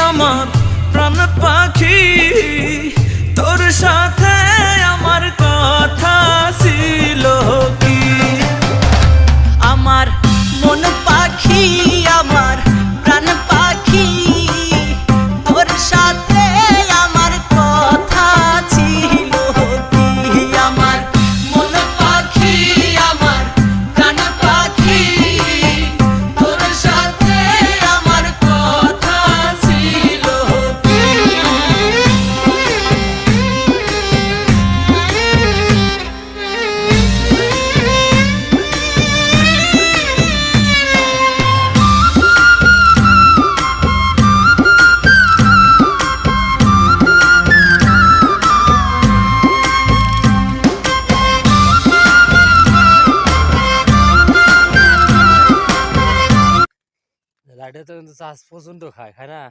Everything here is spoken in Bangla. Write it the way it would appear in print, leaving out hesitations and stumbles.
আমার প্রাণ পাখি, তোর সাথে আমার কথা ছিল কি? আমার মন পাখি, আমার প্রাণ পাখি, তোর সাথে আমার কথা ছিল কি? আমার মন পাখি, আমার প্রাণ পাখি, তোর সাথে আমার কথা ছিল কি? লাইটে তো কিন্তু চার্জ প্রচন্ড খায়, খায় না?